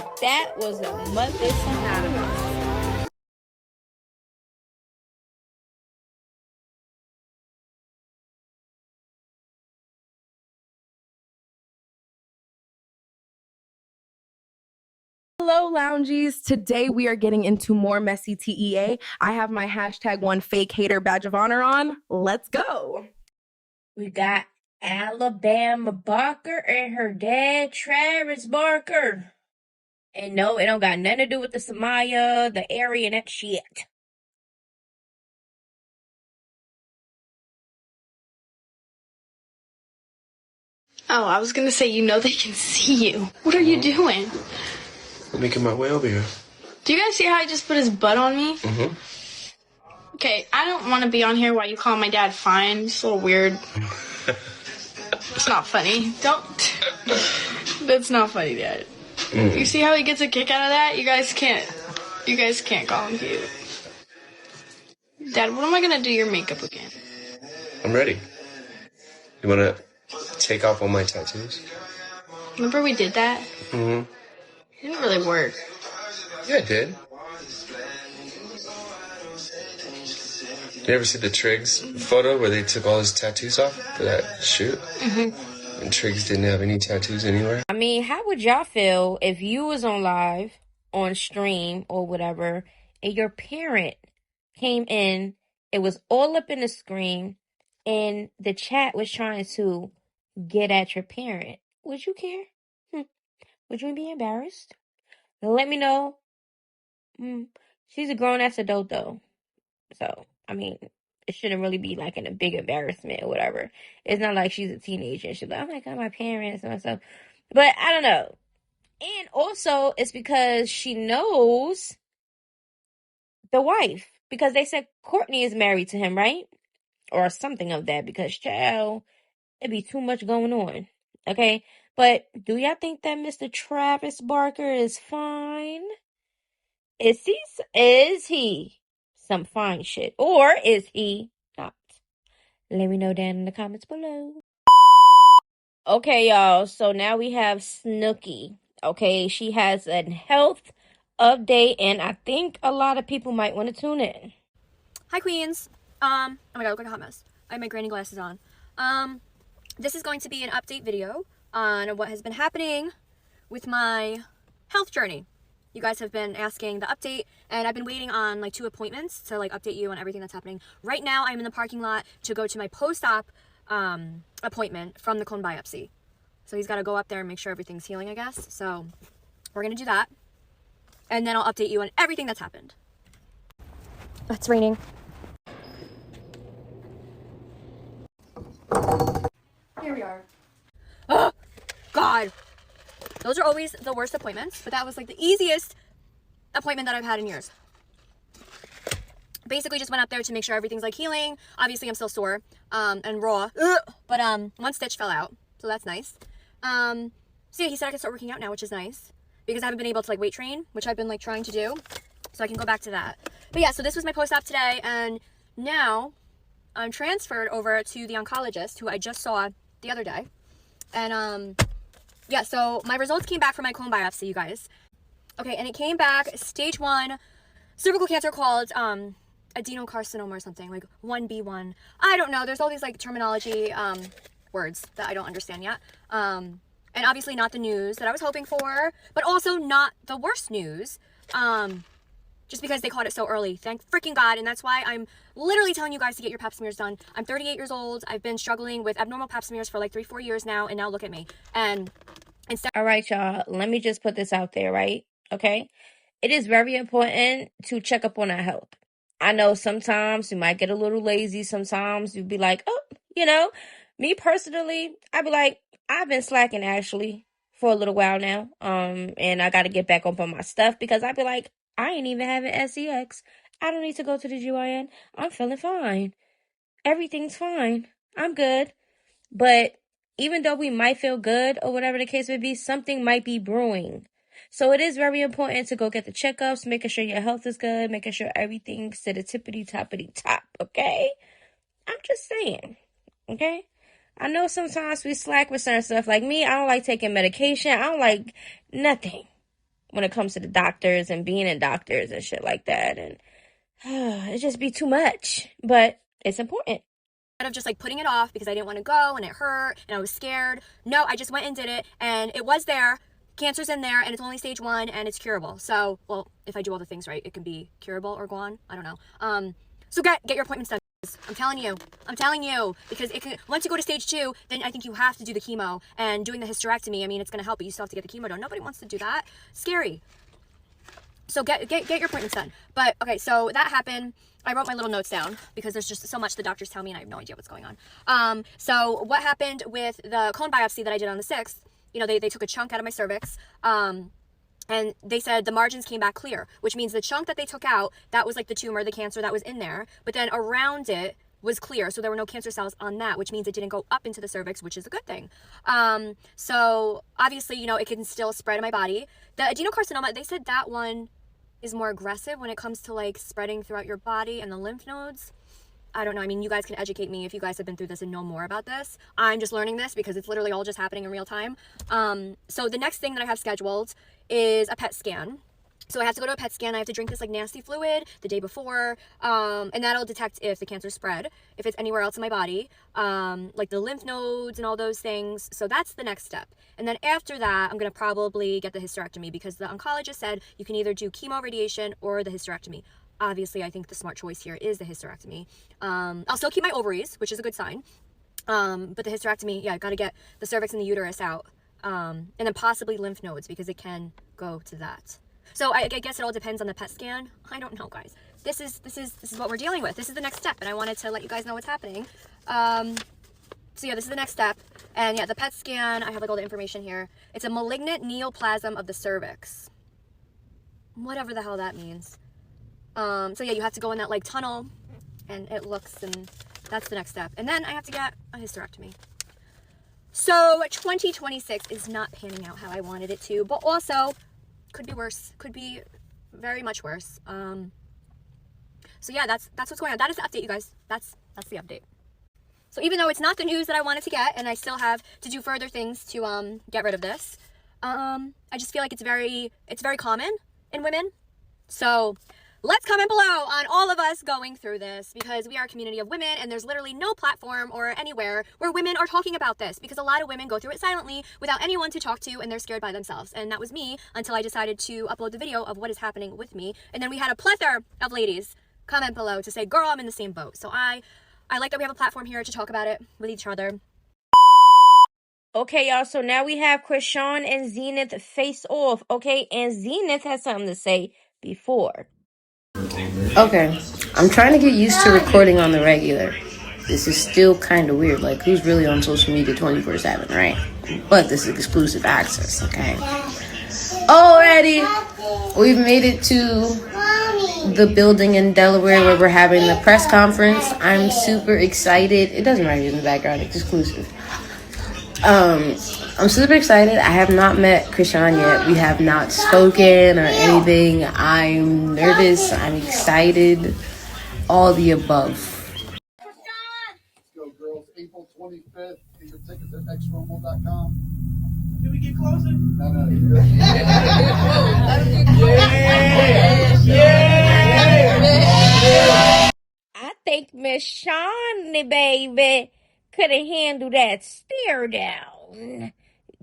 that was a mother synonymous. Hello, loungies. Today we are getting into more messy TEA. I have my #1 fake hater badge of honor on. Let's go. We got Alabama Barker and her dad, Travis Barker. And no, it don't got nothing to do with the Samaya, the area, and that shit. Oh, I was gonna say, you know they can see you. What are you doing? I'm making my way over here. Do you guys see how he just put his butt on me? Mm-hmm. Okay, I don't want to be on here while you call my dad fine. It's a little weird. It's not funny. Don't. That's not funny, Dad. You see how he gets a kick out of that? You guys can't call him cute. Dad, when am I gonna do your makeup again? I'm ready. You wanna take off all my tattoos? Remember we did that? Mm-hmm. It didn't really work. Yeah, it did. You ever see the Triggs photo where they took all his tattoos off for that shoot? Mm-hmm. And Triggs didn't have any tattoos anywhere? I mean, how would y'all feel if you was on live, on stream, or whatever, and your parent came in, it was all up in the screen, and the chat was trying to get at your parent? Would you care? Would you be embarrassed? Let me know. She's a grown-ass adult, though. So, I mean, it shouldn't really be like a big embarrassment or whatever. It's not like she's a teenager and she's like, oh my God, my parents and stuff. But I don't know. And also, it's because she knows the wife. Because they said Courtney is married to him, right? Or something of that. Because, child, it'd be too much going on. Okay? But do y'all think that Mr. Travis Barker is fine? Is he some fine shit? Or is he not? Let me know down in the comments below. Okay, y'all. So now we have Snooki. Okay, she has a health update, and I think a lot of people might want to tune in. Hi, queens. Oh my God, I look like a hot mess. I have my granny glasses on. This is going to be an update video on what has been happening with my health journey. You guys have been asking the update, and I've been waiting on like 2 appointments to like update you on everything that's happening. Right now, I'm in the parking lot to go to my post-op appointment from the cone biopsy. So he's got to go up there and make sure everything's healing, I guess. So we're going to do that. And then I'll update you on everything that's happened. It's raining. Here we are. Oh, God. Those are always the worst appointments, but that was like the easiest appointment that I've had in years. Basically just went up there to make sure everything's like healing. Obviously I'm still sore and raw, but 1 stitch fell out, so that's nice. So yeah, he said I can start working out now, which is nice because I haven't been able to like weight train, which I've been like trying to do, so I can go back to that. But yeah, so this was my post-op today, and now I'm transferred over to the oncologist who I just saw the other day. And yeah, so my results came back from my colon biopsy, you guys. Okay, and it came back stage 1 cervical cancer called adenocarcinoma or something, like 1B1. I don't know. There's all these like terminology words that I don't understand yet. And obviously not the news that I was hoping for, but also not the worst news. Just because they caught it so early. Thank freaking God. And that's why I'm literally telling you guys to get your pap smears done. I'm 38 years old. I've been struggling with abnormal pap smears for like 3-4 years now. And now look at me. And instead. All right, y'all. Let me just put this out there, right? Okay? It is very important to check up on our health. I know sometimes you might get a little lazy. Sometimes you'd be like, oh, me personally, I'd be like, I've been slacking actually for a little while now. And I got to get back up on my stuff because I'd be like, I ain't even having SEX. I don't need to go to the GYN. I'm feeling fine. Everything's fine. I'm good. But even though we might feel good or whatever the case may be, something might be brewing. So it is very important to go get the checkups, making sure your health is good, making sure everything's to the tippity-toppity top, okay? I'm just saying, okay? I know sometimes we slack with certain stuff. Like me, I don't like taking medication. I don't like nothing. when it comes to the doctors and being in doctors and shit like that. And it just be too much, but it's important. Instead of just like putting it off because I didn't want to go and it hurt and I was scared. No, I just went and did it, and it was there. Cancer's in there, and it's only stage 1, and it's curable. So, well, if I do all the things right, it can be curable or go on. I don't know. So get your appointments done. I'm telling you, because it can, once you go to stage 2, then I think you have to do the chemo, and doing the hysterectomy, I mean, it's going to help, but you still have to get the chemo done. Nobody wants to do that. Scary. So get your appointments done. But, okay, so that happened. I wrote my little notes down because there's just so much the doctors tell me and I have no idea what's going on. So what happened with the cone biopsy that I did on the 6th, you know, they took a chunk out of my cervix, and they said the margins came back clear, which means the chunk that they took out, that was like the tumor, the cancer that was in there, but then around it was clear, so there were no cancer cells on that, which means it didn't go up into the cervix, which is a good thing. So obviously, you know, it can still spread in my body. The adenocarcinoma, they said that one is more aggressive when it comes to like spreading throughout your body and the lymph nodes. I don't know. I mean, you guys can educate me if you guys have been through this and know more about this. I'm just learning this because it's literally all just happening in real time. So the next thing that I have scheduled is a PET scan. So I have to go to a PET scan. I have to drink this like nasty fluid the day before, and that'll detect if the cancer spread, if it's anywhere else in my body, like the lymph nodes and all those things. So that's the next step. And then after that, I'm going to probably get the hysterectomy because the oncologist said you can either do chemo, radiation, or the hysterectomy. Obviously, I think the smart choice here is the hysterectomy. I'll still keep my ovaries, which is a good sign. But the hysterectomy, yeah, I've got to get the cervix and the uterus out, and then possibly lymph nodes because it can go to that. So I guess it all depends on the PET scan. I don't know, guys. This is what we're dealing with. This is the next step, and I wanted to let you guys know what's happening. So yeah, this is the next step. And yeah, the PET scan, I have like all the information here. It's a malignant neoplasm of the cervix. Whatever the hell that means. So yeah, you have to go in that like tunnel, and it looks, and that's the next step. And then I have to get a hysterectomy. So 2026 is not panning out how I wanted it to, but also could be worse. Could be very much worse. So yeah, that's what's going on. That is the update, you guys. That's the update. So even though it's not the news that I wanted to get, and I still have to do further things to get rid of this, I just feel like it's very common in women. So let's comment below on all of us going through this, because we are a community of women, and there's literally no platform or anywhere where women are talking about this, because a lot of women go through it silently without anyone to talk to, and they're scared by themselves. And that was me until I decided to upload the video of what is happening with me. And then we had a plethora of ladies comment below to say, girl, I'm in the same boat. So I like that we have a platform here to talk about it with each other. Okay, y'all, so now we have Chrisean and Zenith face off, okay? And Zenith has something to say before. Okay, I'm trying to get used to recording on the regular. This is still kind of weird. Like, who's really on social media 24/7, right? But this is exclusive access, okay? Already, we've made it to the building in Delaware where we're having the press conference. I'm super excited. It doesn't matter in the background. It's exclusive. I'm super excited. I have not met Chrisean yet. We have not spoken or anything. I'm nervous. I'm excited. All the above. Let's go, girls. April 25th. Get your tickets at xrumble.com. Did we get closer? No, you're good. Yeah. I think Miss Shawnee, baby, could have handled that stare down.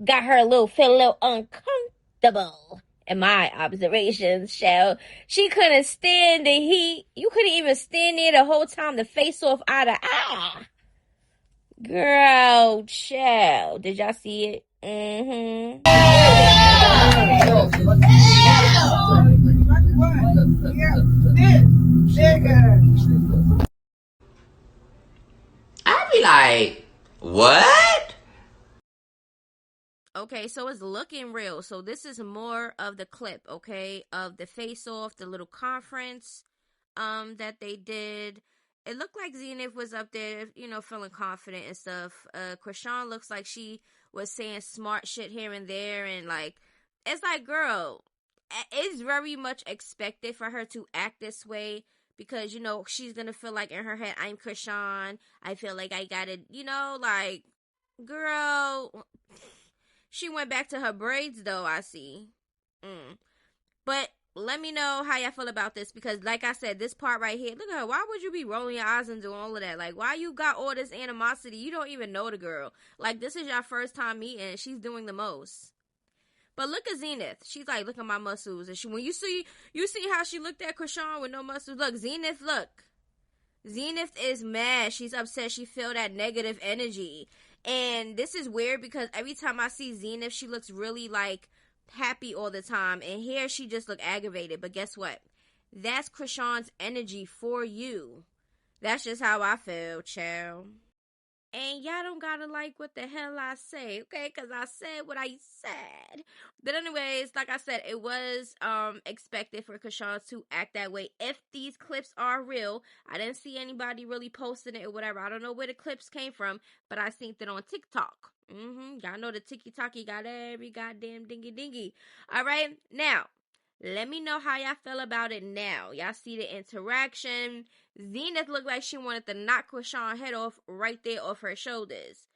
Got her feel a little uncomfortable. In my observations, Shell. She couldn't stand the heat. You couldn't even stand there the whole time to face off eye to eye. Girl, Shell. Did y'all see it? Mm-hmm. I'd be like, what? Okay, so it's looking real. So this is more of the clip, okay, of the face-off, the little conference that they did. It looked like Zenith was up there, you know, feeling confident and stuff. Chrisean looks like she was saying smart shit here and there, and like, it's like, girl, it's very much expected for her to act this way, because, you know, she's gonna feel like in her head, I'm Chrisean, I feel like I gotta, you know, like, girl, she went back to her braids though, I see. But let me know how y'all feel about this, because like I said, this part right here, look at her. Why would you be rolling your eyes and doing all of that? Like, why you got all this animosity? You don't even know the girl. Like, this is your first time meeting. She's doing the most. But look at Zenith. She's like, look at my muscles. And when you see how she looked at CHriSean with no muscles. Look, Zenith, look. Zenith is mad. She's upset. She feel that negative energy. And this is weird because every time I see Zenith, she looks really like happy all the time, and here she just look aggravated. But guess what? That's CHriSean's energy for you. That's just how I feel, child. And y'all don't gotta like what the hell I say, okay? Because I said what I said. But anyways, like I said, it was expected for CHriSean to act that way if these clips are real. I didn't see anybody really posting it or whatever. I don't know where the clips came from, but I seen it on TikTok. Y'all know the tiki-taki got every goddamn dingy. All right, now, let me know how y'all feel about it now. Y'all see the interaction. Zenith looked like she wanted to knock CHriSean's head off right there off her shoulders.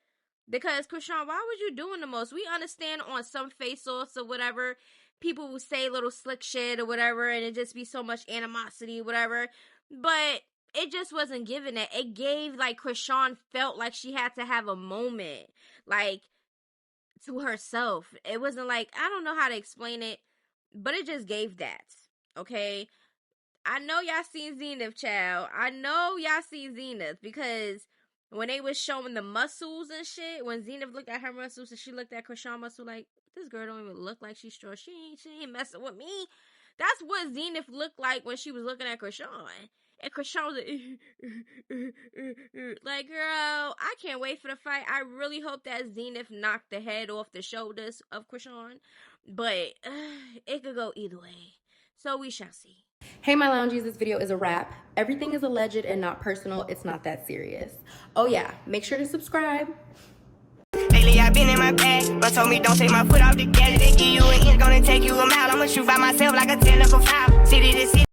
Because, CHriSean, why was you doing the most? We understand on some face-offs or whatever, people will say little slick shit or whatever, and it just be so much animosity or whatever. But it just wasn't giving that. It gave, like, CHriSean felt like she had to have a moment, like, to herself. It wasn't like, I don't know how to explain it, but it just gave that, okay? I know y'all seen Zenith, child. I know y'all seen Zenith, because when they was showing the muscles and shit, when Zenith looked at her muscles and she looked at CHriSean muscle, like, this girl don't even look like she's strong. She ain't messing with me. That's what Zenith looked like when she was looking at CHriSean. And CHriSean was like, girl, I can't wait for the fight. I really hope that Zenith knocked the head off the shoulders of CHriSean. But it could go either way. So we shall see. Hey, my loungies, this video is a wrap. Everything is alleged and not personal. It's not that serious. Oh yeah, make sure to subscribe. Lately I've been in my bag, but told me don't take my foot off the gas. They give you an inch, gonna take you a mile. I'ma shoot by myself like a 10 knuckle foul. City to city.